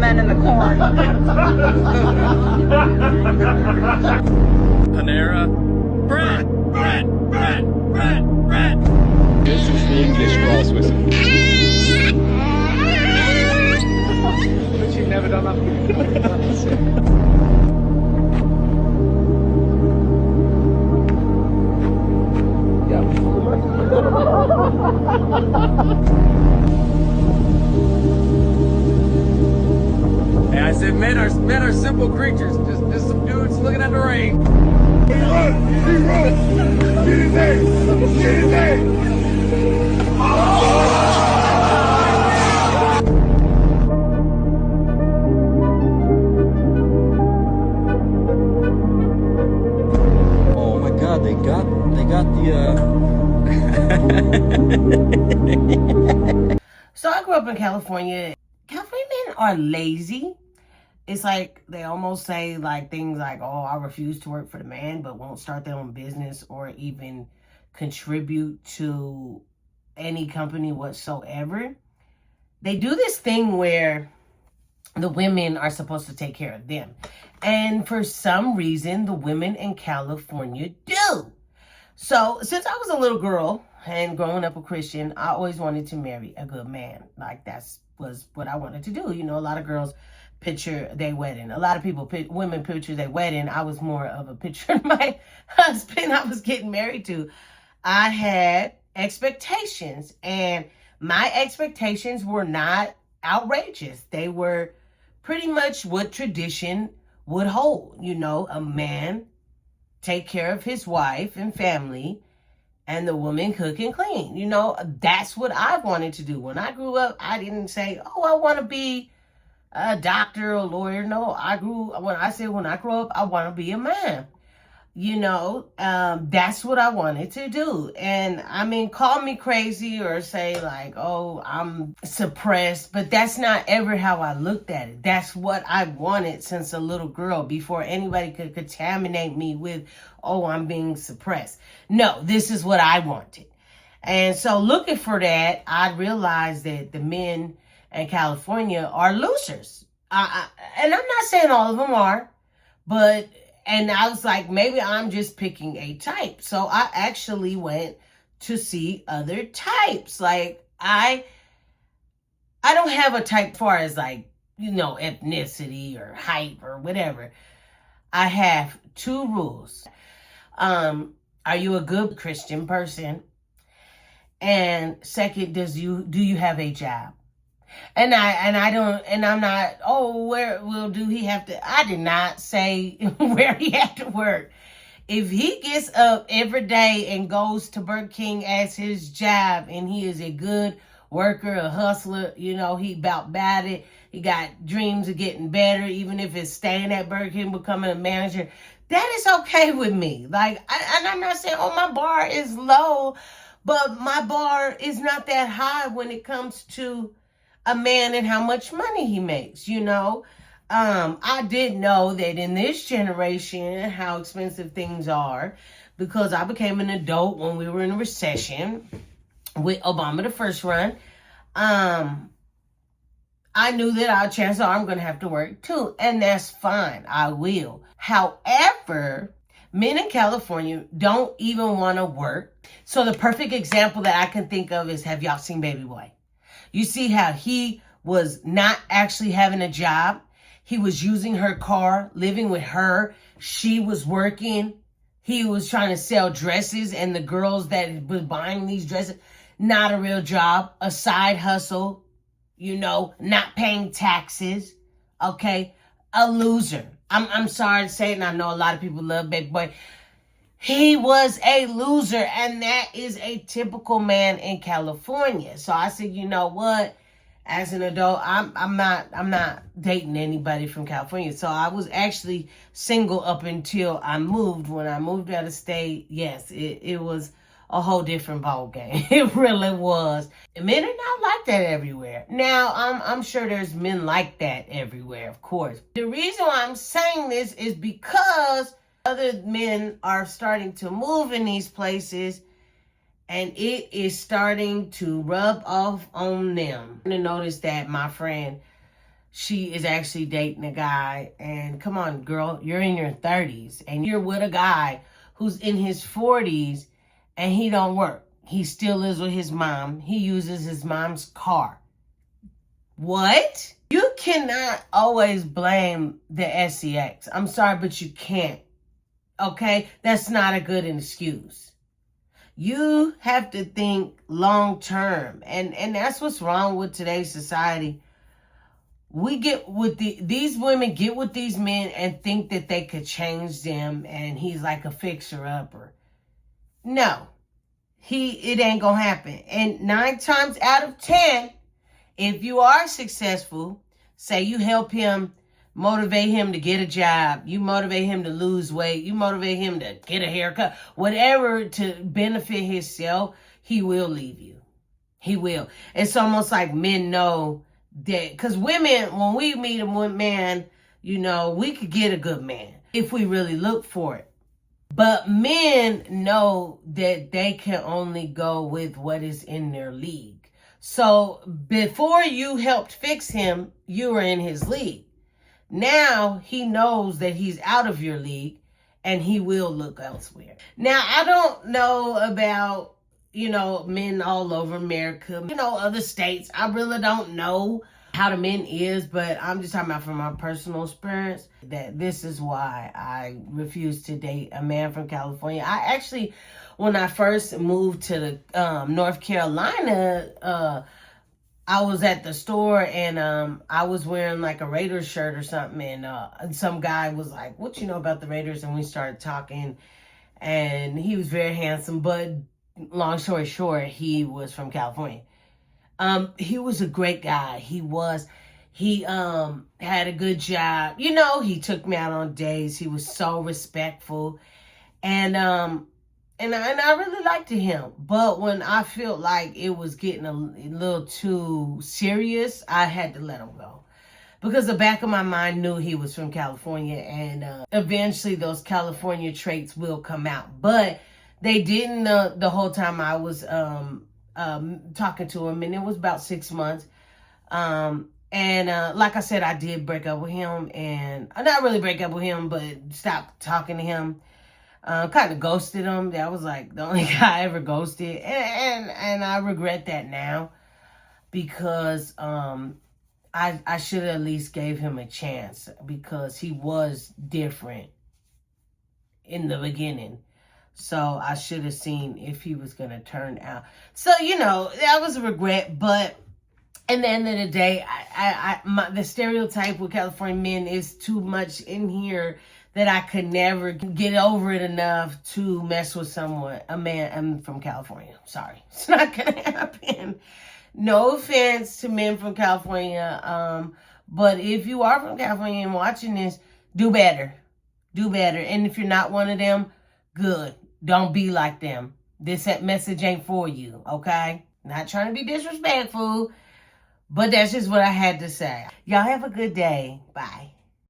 man in the corn. Panera. Bread. This is the English grass whistle. But you've never done that. Hey, I said men are simple creatures. Just some dudes looking at the rain. Oh my God, they got the So I grew up in California. California men are lazy. It's like they almost say like things like, oh, I refuse to work for the man, but won't start their own business or even contribute to any company whatsoever. They do this thing where the women are supposed to take care of them. And for some reason, the women in California do. So since I was a little girl and growing up a Christian, I always wanted to marry a good man. Like was what I wanted to do. You know, a lot of girls picture their wedding. A lot of women picture their wedding. I was more of a picture of my husband I was getting married to. I had expectations, and my expectations were not outrageous. They were pretty much what tradition would hold. You know, a man take care of his wife and family, and the woman cook and clean. You know, that's what I wanted to do. When I grew up, I didn't say, oh, I want to be a doctor or lawyer. No, when I grow up, I want to be a man. You know, that's what I wanted to do. And I mean, call me crazy or say like, oh, I'm suppressed, but that's not ever how I looked at it. That's what I wanted since a little girl, before anybody could contaminate me with, oh, I'm being suppressed. No, this is what I wanted. And so looking for that, I realized that the men in California are losers. And I'm not saying all of them are, and I was like, maybe I'm just picking a type. So I actually went to see other types. Like, I don't have a type as far as like, you know, ethnicity or height or whatever. I have two rules. Are you a good Christian person? And second, do you have a job? And I'm not, do he have to? I did not say where he had to work. If he gets up every day and goes to Burger King as his job, and he is a good worker, a hustler, you know, he about it. He got dreams of getting better, even if it's staying at Burger King, becoming a manager. That is okay with me. Like, and I'm not saying, oh, my bar is low, but my bar is not that high when it comes to a man and how much money he makes, you know. I did know that in this generation, how expensive things are, because I became an adult when we were in a recession with Obama the first run. I knew that chances are I'm going to have to work too, and that's fine. I will. However, men in California don't even want to work. So the perfect example that I can think of is, have y'all seen Baby Boy? You see how he was not actually having a job. He was using her car, living with her. She was working. He was trying to sell dresses, and the girls that was buying these dresses, not a real job, a side hustle, you know, not paying taxes, okay? A loser. I'm sorry to say it, and I know a lot of people love Baby Boy. He was a loser, and that is a typical man in California. So I said, you know what? As an adult, I'm not dating anybody from California. So I was actually single up until I moved. When I moved out of state, yes, it was a whole different ball game. It really was. Men are not like that everywhere. Now, I'm sure there's men like that everywhere, of course. The reason why I'm saying this is because other men are starting to move in these places, and it is starting to rub off on them. I noticed that my friend, she is actually dating a guy. And come on, girl, you're in your 30s and you're with a guy who's in his 40s and he don't work. He still lives with his mom. He uses his mom's car. What? You cannot always blame the SEX. I'm sorry, but you can't. Okay? That's not a good excuse. You have to think long term. And that's what's wrong with today's society. We get with these women get with these men and think that they could change them and he's like a fixer-upper. No. It ain't gonna happen. And 9 times out of 10, if you are successful, say you help him, motivate him to get a job, you motivate him to lose weight, you motivate him to get a haircut, whatever to benefit himself, he will leave you. He will. It's almost like men know that, because women, when we meet a man, you know, we could get a good man if we really look for it. But men know that they can only go with what is in their league. So before you helped fix him, you were in his league. Now he knows that he's out of your league and he will look elsewhere. Now, I don't know about, you know, men all over America, you know, other states. I really don't know how the men is, but I'm just talking about from my personal experience that this is why I refuse to date a man from California. I actually, when I first moved to the North Carolina, I was at the store and I was wearing like a Raiders shirt or something, and some guy was like, "What you know about the Raiders?" And we started talking, and he was very handsome, but long story short, he was from California. He was a great guy. He had a good job. You know, he took me out on dates. He was so respectful. And I really liked him. But when I felt like it was getting a little too serious, I had to let him go. Because the back of my mind knew he was from California. And eventually those California traits will come out. But they didn't the whole time I was talking to him, and it was about 6 months. Like I said, I did break up with him, and not really break up with him, but stopped talking to him. Kind of ghosted him. That was like the only guy I ever ghosted, and I regret that now because I should have at least gave him a chance because he was different in the beginning. So I should have seen if he was going to turn out. So, you know, that was a regret. But at the end of the day, the stereotype with California men is too much in here that I could never get over it enough to mess with a man from California. Sorry. It's not going to happen. No offense to men from California. But if you are from California and watching this, do better. Do better. And if you're not one of them, good. Don't be like them. This message ain't for you, okay? Not trying to be disrespectful, but that's just what I had to say. Y'all have a good day. Bye.